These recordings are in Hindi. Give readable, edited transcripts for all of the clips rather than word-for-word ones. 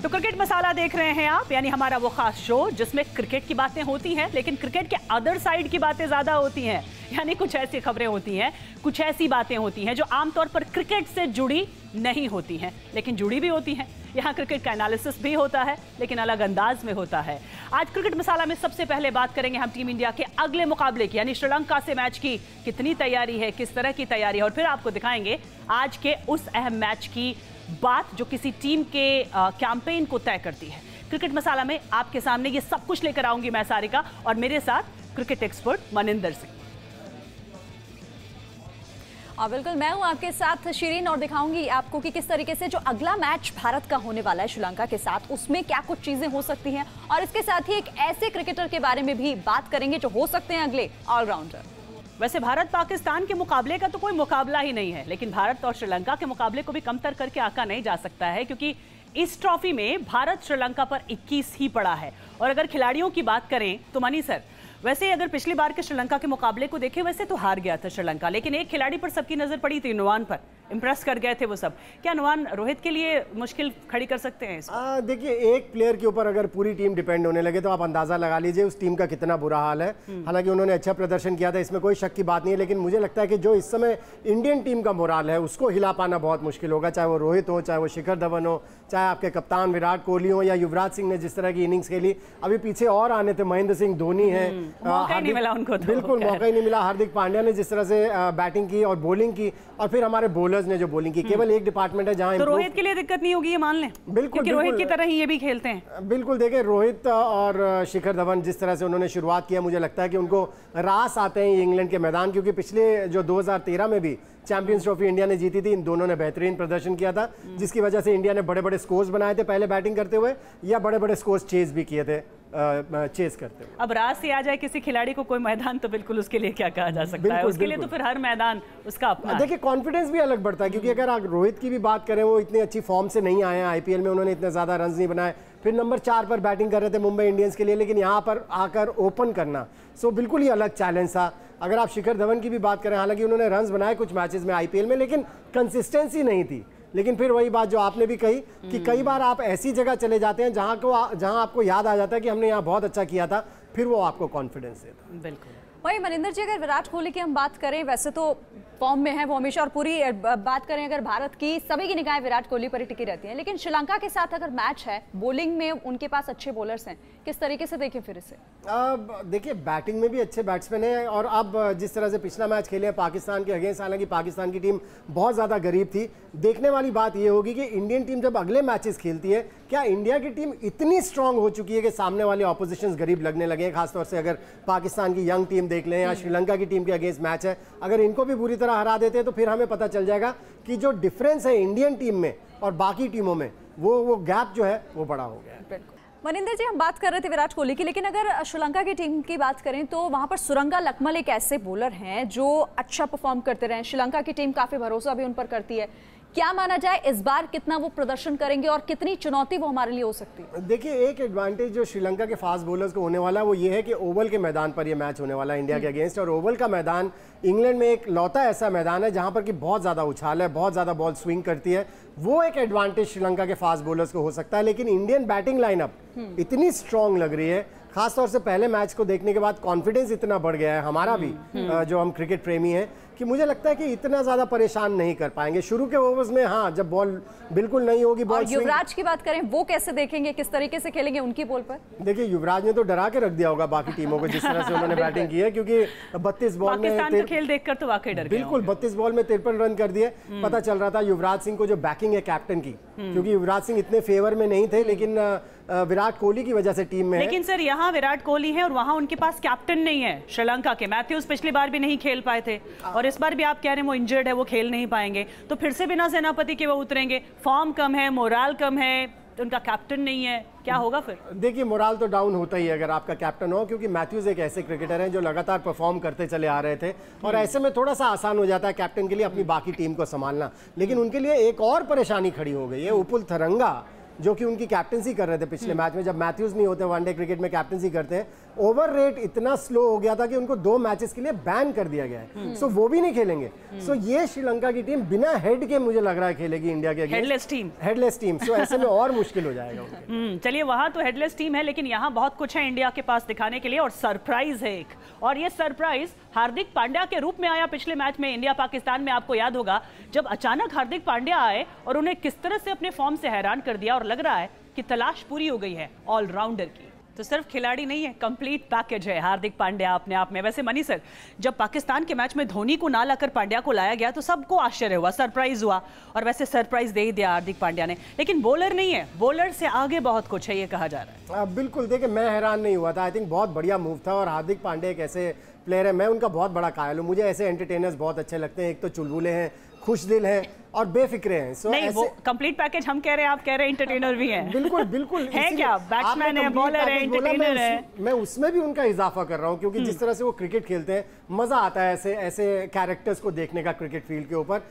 तो क्रिकेट मसाला देख रहे हैं आप, यानी हमारा वो खास शो जिसमें क्रिकेट की बातें होती हैं लेकिन क्रिकेट के अदर साइड की बातें ज्यादा होती हैं। यानी कुछ ऐसी खबरें होती हैं, कुछ ऐसी बातें होती हैं जो आमतौर पर क्रिकेट से जुड़ी नहीं होती हैं लेकिन जुड़ी भी होती हैं। यहाँ क्रिकेट का एनालिसिस भी होता है लेकिन अलग अंदाज में होता है। आज क्रिकेट मसाला में सबसे पहले बात करेंगे हम टीम इंडिया के अगले मुकाबले की, यानी श्रीलंका से मैच की कितनी तैयारी है, किस तरह की तैयारी है, और फिर आपको दिखाएंगे आज के उस अहम मैच की बात जो किसी टीम के कैंपेन को तय करती है। क्रिकेट मसाला में आपके सामने ये सब कुछ लेकर आऊंगी मैं सारिका, और मेरे साथ क्रिकेट एक्सपर्ट मनिंदर सिंह। और बिल्कुल मैं हूं आपके साथ शिरीन, और दिखाऊंगी आपको कि किस तरीके से जो अगला मैच भारत का होने वाला है श्रीलंका के साथ, उसमें क्या कुछ चीजें हो सकती हैं, और इसके साथ ही एक ऐसे क्रिकेटर के बारे में भी बात करेंगे जो हो सकते हैं अगले ऑलराउंडर। वैसे भारत पाकिस्तान के मुकाबले का तो कोई मुकाबला ही नहीं है, लेकिन भारत और श्रीलंका के मुकाबले को भी कमतर करके आंका नहीं जा सकता है, क्योंकि इस ट्रॉफी में भारत श्रीलंका पर 21 ही पड़ा है। और अगर खिलाड़ियों की बात करें तो मनी सर, वैसे अगर पिछली बार के श्रीलंका के मुकाबले को देखें वैसे तो हार गया था श्रीलंका, लेकिन एक खिलाड़ी पर सबकी नजर पड़ी थी, नुआन पर। इंप्रेस कर गए थे वो सब। क्या नुआन रोहित के लिए मुश्किल खड़ी कर सकते हैं? देखिए, एक प्लेयर के ऊपर अगर पूरी टीम डिपेंड होने लगे तो आप अंदाजा लगा लीजिए उस टीम का कितना बुरा हाल है। हालांकि उन्होंने अच्छा प्रदर्शन किया था, इसमें कोई शक की बात नहीं है, लेकिन मुझे लगता है कि जो इस समय इंडियन टीम का मोराल है उसको हिला पाना बहुत मुश्किल होगा, चाहे वो रोहित हो, चाहे वो शिखर धवन हो, चाहे आपके कप्तान विराट कोहली हो, या युवराज सिंह ने जिस तरह की इनिंग्स खेली। अभी पीछे और आने थे, महेंद्र सिंह धोनी है, बिल्कुल मौका ही नहीं मिला। हार्दिक पांड्या ने जिस तरह से बैटिंग की और बॉलिंग की, और फिर हमारे बॉलर्स ने जो बॉलिंग की, केवल एक डिपार्टमेंट है जहां तो रोहित के लिए दिक्कत नहीं होगी, ये मान लें। बिल्कुल, क्योंकि रोहित की तरह ही ये भी खेलते हैं। बिल्कुल, देखिए रोहित और शिखर धवन जिस तरह से उन्होंने शुरुआत किया, मुझे लगता है कि उनको रास आते हैं इंग्लैंड के मैदान, क्योंकि पिछले जो 2013 में भी चैंपियंस ट्रॉफी इंडिया ने जीती थी, इन दोनों ने बेहतरीन प्रदर्शन किया था, जिसकी वजह से इंडिया ने बड़े बड़े स्कोर्स बनाए थे पहले बैटिंग करते हुए, या बड़े बड़े स्कोर्स चेज भी किए थे चेस करते हुए। अब रास से आ जाए किसी खिलाड़ी को कोई मैदान, तो बिल्कुल उसके लिए क्या कहा जा सकता है, उसके लिए तो फिर हर मैदान उसका अपना। देखिए, कॉन्फिडेंस भी अलग बढ़ता है, क्योंकि अगर आप रोहित की भी बात करें, वो इतनी अच्छी फॉर्म से नहीं आए हैं, आईपीएल में उन्होंने इतने ज्यादा रन नहीं बनाए, फिर नंबर 4 पर बैटिंग कर रहे थे मुंबई इंडियंस के लिए, लेकिन यहाँ पर आकर ओपन करना बिल्कुल ही अलग चैलेंज था। अगर आप शिखर धवन की भी बात करें, हालांकि उन्होंने रन्स बनाए कुछ मैचेस में आईपीएल में, लेकिन कंसिस्टेंसी नहीं थी। लेकिन फिर वही बात जो आपने भी कही कि कई बार आप ऐसी जगह चले जाते हैं जहां आपको याद आ जाता है कि हमने यहाँ बहुत अच्छा किया था, फिर वो आपको कॉन्फिडेंस देता है। बिल्कुल वही मनिंदर जी, अगर विराट कोहली की हम बात करें, वैसे तो फॉर्म में है वो हमेशा, और पूरी बात करें अगर भारत की, सभी की निगाहें विराट कोहली पर ही टिकी रहती हैं, लेकिन श्रीलंका के साथ अगर मैच है, बॉलिंग में उनके पास अच्छे बॉलर्स हैं, किस तरीके से देखें फिर इसे? देखिए, बैटिंग में भी अच्छे बैट्समैन हैं, और अब जिस तरह से पिछला मैच खेले हैं पाकिस्तान के अगेंस्ट, हालांकि पाकिस्तान की टीम बहुत ज़्यादा गरीब थी। देखने वाली बात यह होगी कि इंडियन टीम जब अगले मैचेस खेलती है, क्या इंडिया की टीम इतनी स्ट्रांग हो चुकी है कि सामने वाले ऑपोजिशन गरीब लगने लगे हैं। खासतौर से अगर पाकिस्तान की यंग टीम देख लें, या श्रीलंका की टीम के अगेंस्ट मैच है, अगर इनको भी बुरी तरह हरा देते हैं तो फिर हमें पता चल जाएगा कि जो डिफरेंस है इंडियन टीम में और बाकी टीमों में, वो गैप जो है वो बड़ा हो गया है। मनिंदर जी, हम बात कर रहे थे विराट कोहली की, लेकिन अगर श्रीलंका की टीम की बात करें तो वहां पर सुरंगा लकमल एक ऐसे बॉलर हैं जो अच्छा परफॉर्म करते रहे। श्रीलंका की टीम काफी भरोसा भी उन पर करती है। क्या माना जाए इस बार कितना वो प्रदर्शन करेंगे और कितनी चुनौती वो हमारे लिए हो सकती है? देखिए, एक एडवांटेज जो श्रीलंका के फास्ट बॉलर्स को होने वाला है वो ये है कि ओवल के मैदान पर ये मैच होने वाला है इंडिया के अगेंस्ट, और ओवल का मैदान इंग्लैंड में एक लौता ऐसा मैदान है जहां पर कि बहुत ज़्यादा उछाल है, बहुत ज़्यादा बॉल स्विंग करती है। वो एक एडवांटेज श्रीलंका के फास्ट बॉलर्स को हो सकता है, लेकिन इंडियन बैटिंग लाइनअप इतनी स्ट्रांग लग रही है, खासतौर से पहले मैच को देखने के बाद कॉन्फिडेंस इतना बढ़ गया है हमारा भी, जो हम क्रिकेट प्रेमी हैं, कि मुझे लगता है कि इतना ज्यादा परेशान नहीं कर पाएंगे शुरू के ओवर्स में। हाँ, जब बॉल बिल्कुल नहीं होगी, बॉल युवराज की बात करें, वो कैसे देखेंगे, किस तरीके से खेलेंगे उनकी बॉल पर? देखिए, युवराज ने तो डरा के रख दिया होगा बाकी टीमों को जिस तरह से उन्होंने बैटिंग की है, क्योंकि 32 बॉल में खेल देखकर तो वाकई डर गए। बिल्कुल, 32 बॉल में 53 रन कर दिए। पता चल रहा था युवराज सिंह को जो बैकिंग है कैप्टन की, क्योंकि युवराज सिंह इतने फेवर में नहीं थे, लेकिन विराट कोहली की वजह से टीम में। लेकिन सर, यहाँ विराट कोहली है और वहां उनके पास कैप्टन नहीं है। श्रीलंका के मैथ्यूज पिछली बार भी नहीं खेल पाए थे, और इस बार भी आप कह रहे हैं वो इंजर्ड है, वो खेल नहीं पाएंगे, तो फिर से बिना सेनापति के वो उतरेंगे। फॉर्म कम है, मोराल कम है, तो उनका कैप्टन नहीं है, क्या होगा फिर? देखिए, मोराल तो डाउन होता ही है अगर आपका कैप्टन हो, क्योंकि मैथ्यूज एक ऐसे क्रिकेटर हैं जो लगातार परफॉर्म करते चले आ रहे थे, और ऐसे में थोड़ा सा आसान हो जाता है कैप्टन के लिए अपनी बाकी टीम को संभालना। लेकिन उनके लिए एक और परेशानी खड़ी हो गई है, उपुल थरंगा जो कि उनकी कैप्टनसी कर रहे थे पिछले मैच में, जब मैथ्यूज नहीं होते वनडे क्रिकेट में कैप्टनसी करते हैं, ओवर रेट इतना स्लो हो गया था कि उनको 2 मैचेस के लिए बैन कर दिया गया है। सो वो भी नहीं खेलेंगे। सो ये श्रीलंका की टीम बिना हेड के मुझे लग रहा है खेलेगी इंडिया के अगेंस्ट। Headless team. सो ऐसे में और मुश्किल हो जाएगा। चलिए, वहां तो हेडलेस टीम है, लेकिन यहाँ बहुत कुछ है इंडिया के पास दिखाने के लिए, और सरप्राइज है एक। और ये सरप्राइज हार्दिक पांड्या के रूप में आया पिछले मैच में इंडिया पाकिस्तान में। आपको याद होगा जब अचानक हार्दिक पांड्या आए और उन्हें किस तरह से अपने फॉर्म से हैरान कर दिया, और लग रहा है कि तलाश पूरी हो गई है ऑलराउंडर की। तो सिर्फ खिलाड़ी नहीं है, कंप्लीट पैकेज है हार्दिक पांड्या अपने आप में। वैसे मनी सर, जब पाकिस्तान के मैच में धोनी को ना लाकर पांड्या को लाया गया तो सबको आश्चर्य हुआ, सरप्राइज हुआ, और वैसे सरप्राइज दे ही दिया हार्दिक पांड्या ने। लेकिन बॉलर नहीं है, बॉलर से आगे बहुत कुछ है, ये कहा जा रहा है। बिल्कुल, देखिए मैं हैरान नहीं हुआ था। आई थिंक बहुत बढ़िया मूव था, और हार्दिक पांड्या एक ऐसे प्लेयर है, मैं उनका बहुत बड़ा कायल हूँ। मुझे ऐसे एंटरटेनर्स बहुत अच्छे लगते हैं। एक तो चुलबुले हैं, खुश दिल हैं और बेफिक्रे हैं। So नहीं, वो कंप्लीट पैकेज हम कह रहे हैं, आप कह रहे हैं एंटरटेनर भी हैं। बिल्कुल बिल्कुल है क्या, बैट्समैन है, बॉलर है, एंटरटेनर है। मैं उसमें भी उनका इजाफा कर रहा हूं, क्योंकि जिस तरह से वो क्रिकेट खेलते हैं मजा आता है ऐसे ऐसे कैरेक्टर्स को देखने का क्रिकेट फील्ड के ऊपर।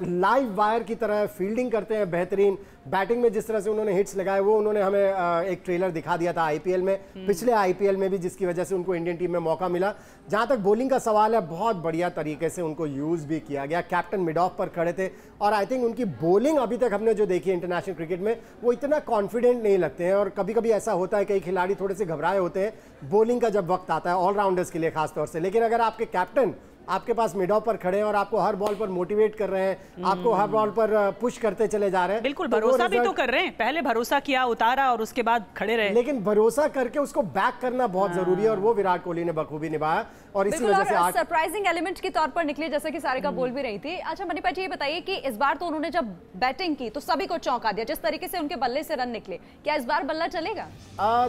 लाइव वायर की तरह फील्डिंग करते हैं बेहतरीन। बैटिंग में जिस तरह से उन्होंने हिट्स लगाए, वो उन्होंने हमें एक ट्रेलर दिखा दिया था आईपीएल में, पिछले आईपीएल में भी, जिसकी वजह से उनको इंडियन टीम में मौका मिला। जहां तक बॉलिंग का सवाल है, बहुत बढ़िया तरीके से उनको यूज भी किया गया। कैप्टन मिड ऑफ पर खड़े थे, और आई थिंक उनकी बॉलिंग अभी तक हमने जो देखी है इंटरनेशनल क्रिकेट में, वो इतना कॉन्फिडेंट नहीं लगते हैं। और कभी कभी ऐसा होता है, कई खिलाड़ी थोड़े से घबराए होते हैं बॉलिंग का जब वक्त आता है, ऑलराउंडर्स के लिए खासतौर से। लेकिन अगर आपके कैप्टन आपके पास मिड ऑफ पर खड़े हैं और आपको हर बॉल पर मोटिवेट कर रहे हैं, आपको हर बॉल पर पुश करते चले जा रहे हैं, बिल्कुल भरोसा भी तो कर रहे हैं। पहले भरोसा किया, उतारा, और उसके बाद खड़े रहे। लेकिन भरोसा करके उसको बैक करना बहुत जरूरी है, और वो विराट कोहली ने बखूबी निभाया। और इसी वजह से आज सरप्राइजिंग एलिमेंट के तौर पर निकले, जैसे कि सारिका बोल भी रही थी। अच्छा मणिपाल जी, ये बताइए कि इस बार तो उन्होंने जब बैटिंग की तो सभी को चौंका दिया, जिस तरीके से उनके बल्ले से रन निकले। क्या इस बार बल्ला चलेगा?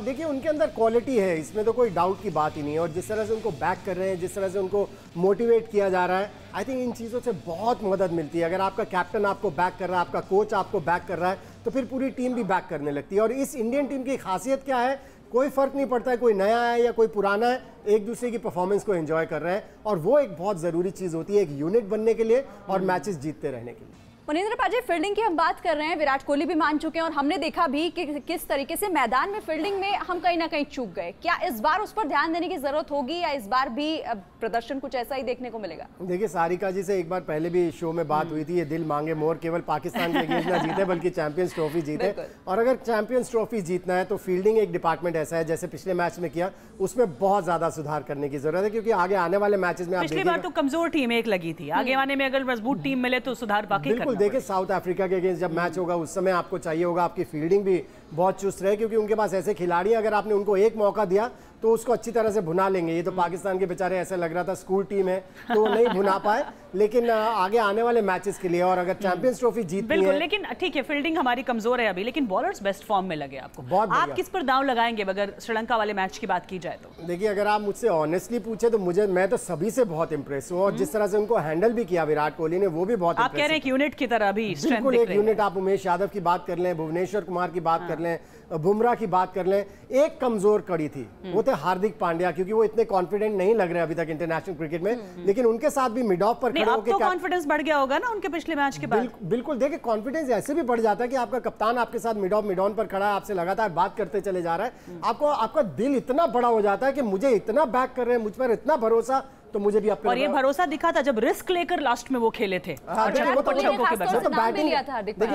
देखिए, उनके अंदर क्वालिटी है, इसमें तो कोई डाउट की बात ही नहीं है। और जिस तरह से उनको बैक कर रहे हैं, जिस तरह से उनको मोटिवेट किया जा रहा है, आई थिंक इन चीज़ों से बहुत मदद मिलती है। अगर आपका कैप्टन आपको बैक कर रहा है, आपका कोच आपको बैक कर रहा है, तो फिर पूरी टीम भी बैक करने लगती है। और इस इंडियन टीम की खासियत क्या है, कोई फर्क नहीं पड़ता है कोई नया है या कोई पुराना है, एक दूसरे की परफॉर्मेंस को एंजॉय कर रहे हैं। और वो एक बहुत ज़रूरी चीज़ होती है एक यूनिट बनने के लिए और मैचेस जीतते रहने के लिए। मनिंदर पाजी, फील्डिंग की हम बात कर रहे हैं, विराट कोहली भी मान चुके हैं, और हमने देखा भी कि किस तरीके से मैदान में फील्डिंग में हम कहीं ना कहीं चूक गए। क्या इस बार उस पर ध्यान देने की जरूरत होगी, या इस बार भी प्रदर्शन कुछ ऐसा ही देखने को मिलेगा? देखिए, सारिका जी से एक बार पहले भी शो में बात हुई थी, ये दिल मांगे मोर केवल पाकिस्तान के अगेंस्ट ना जीते बल्कि चैंपियंस ट्रॉफी जीते। और अगर चैंपियंस ट्रॉफी जीतना है तो फील्डिंग एक डिपार्टमेंट ऐसा है, जैसे पिछले मैच में किया, उसमें बहुत ज्यादा सुधार करने की जरूरत है। क्योंकि आगे आने वाले मैचेस में पिछली बार तो कमजोर टीम एक लगी थी, आगे आने में अगर मजबूत टीम मिले तो सुधार बाकी। बिल्कुल, देखिए साउथ अफ्रीका के अगेंस्ट जब मैच होगा, उस समय आपको चाहिए होगा आपकी फील्डिंग भी बहुत चुस्त रहे, क्योंकि उनके पास ऐसे खिलाड़ी, अगर आपने उनको एक मौका दिया तो उसको अच्छी तरह से भुना लेंगे। ये तो पाकिस्तान के बेचारे ऐसा लग रहा था स्कूल टीम है तो नहीं भुना पाए, लेकिन आगे आने वाले मैचेस के लिए, और अगर चैंपियंस ट्रॉफी जीतनी है। लेकिन ठीक है, फील्डिंग हमारी कमजोर है अभी, लेकिन बॉलर्स बेस्ट फॉर्म में लगे आपको। बहुत आप किस पर दांव लगाएंगे अगर श्रीलंका वाले मैच की बात की जाए तो? देखिए, अगर आप मुझसे ऑनेस्टली पूछे तो मैं तो सभी से बहुत इंप्रेस हूँ, और जिस तरह से उनको हैंडल भी किया विराट कोहली ने, वो भी बहुत। आप कह रहे हैं यूनिट की तरह भी बिल्कुल एक यूनिट। आप उमेश यादव की बात कर लें, भुवनेश्वर कुमार की बात कर लें, बुमराह की बात कर लें, एक कमजोर कड़ी थी, वो थे हार्दिक पांड्या, क्योंकि वो इतने कॉन्फिडेंट नहीं लग रहे अभी तक इंटरनेशनल क्रिकेट में। लेकिन उनके साथ भी मिड ऑफ पर खड़े होकर कॉन्फिडेंस बढ़ गया होगा ना उनके पिछले मैच के बाद। बिल्कुल, देखिए कॉन्फिडेंस ऐसे भी बढ़ जाता है कि आपका कप्तान आपके साथ मिड ऑन पर खड़ा है, आपसे लगातार बात करते चले जा रहा है, आपका दिल इतना बड़ा हो जाता है कि मुझे इतना बैक कर रहे हैं, मुझ पर इतना भरोसा, तो मुझे भी अपने। और ये भरोसा दिखा था जब रिस्क लेकर लास्ट में वो खेले थे। देखिए,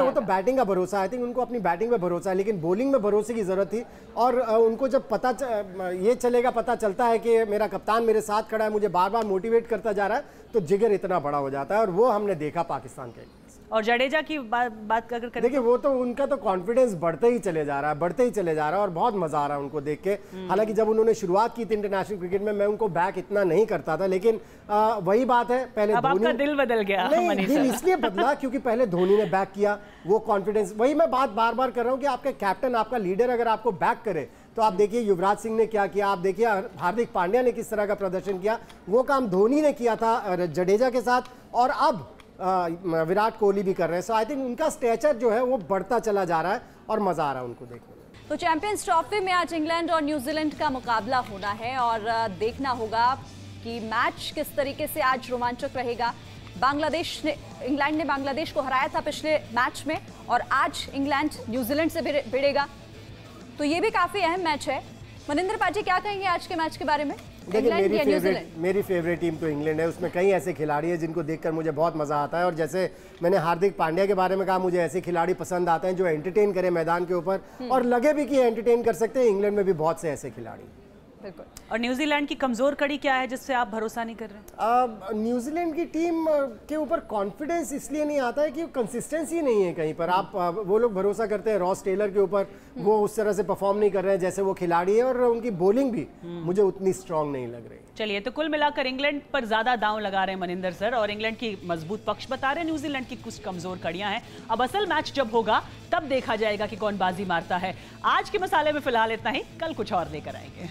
वो तो बैटिंग का भरोसा, आई थिंक उनको अपनी बैटिंग पे भरोसा है, लेकिन बॉलिंग में भरोसे की जरूरत थी। और उनको जब पता चलता है कि मेरा कप्तान मेरे साथ खड़ा है, मुझे बार बार मोटिवेट करता जा रहा है, तो जिगर इतना बड़ा हो जाता है। और वो हमने देखा पाकिस्तान के। और जडेजा की बात अगर करें, देखिए वो तो उनका तो कॉन्फिडेंस बढ़ते ही चले जा रहा है, और बहुत मजा आ रहा है उनको देख के। हालांकि जब उन्होंने शुरुआत की थी इंटरनेशनल क्रिकेट में, मैं उनको बैक इतना नहीं करता था, लेकिन वही बात है, पहले अब आपका दिल बदल गया। नहीं, दिल इसलिए बदला क्योंकि पहले धोनी ने बैक किया, वो कॉन्फिडेंस। वही मैं बात बार बार कर रहा हूँ कि आपका कैप्टन, आपका लीडर अगर आपको बैक करे, तो आप देखिए युवराज सिंह ने क्या किया, आप देखिए हार्दिक पांड्या ने किस तरह का प्रदर्शन किया, वो काम धोनी ने किया था जडेजा के साथ, और अब विराट कोहली भी कर रहे हैं। सो आई थिंक उनका स्टेचर जो है वो बढ़ता चला जा रहा है, और मजा आ रहा है उनको देखने में। तो चैंपियंस ट्रॉफी में आज इंग्लैंड और न्यूजीलैंड का मुकाबला होना है, और देखना होगा कि मैच किस तरीके से आज रोमांचक रहेगा। इंग्लैंड ने बांग्लादेश को हराया था पिछले मैच में, और आज इंग्लैंड न्यूजीलैंड से भिड़ेगा, तो ये भी काफी अहम मैच है। मनिंदर पाजी, क्या कहेंगे आज के मैच के बारे में? देखिए, मेरी फेवरेट टीम तो इंग्लैंड है। उसमें कई ऐसे खिलाड़ी हैं जिनको देखकर मुझे बहुत मजा आता है, और जैसे मैंने हार्दिक पांड्या के बारे में कहा, मुझे ऐसे खिलाड़ी पसंद आते हैं जो एंटरटेन करें मैदान के ऊपर, और लगे भी कि एंटरटेन कर सकते हैं। इंग्लैंड में भी बहुत से ऐसे खिलाड़ी। बिल्कुल। और न्यूजीलैंड की कमजोर कड़ी क्या है जिससे आप भरोसा नहीं कर रहे? न्यूजीलैंड की टीम के ऊपर कॉन्फिडेंस इसलिए नहीं आता है कि कंसिस्टेंसी नहीं है कहीं पर। आप वो लोग भरोसा करते हैं रॉस टेलर के ऊपर, वो उस तरह से परफॉर्म नहीं कर रहे हैं जैसे वो खिलाड़ी है, और उनकी बॉलिंग भी मुझे उतनी स्ट्रांग नहीं लग रही। चलिए, तो कुल मिलाकर इंग्लैंड पर ज्यादा दांव लगा रहे हैं मनिंदर सर, और इंग्लैंड की मजबूत पक्ष बता रहे हैं, न्यूजीलैंड की कुछ कमजोर कड़ियां हैं। अब असल मैच जब होगा तब देखा जाएगा कि कौन बाजी मारता है। आज के मसाले में फिलहाल इतना ही, कल कुछ और लेकर आएंगे।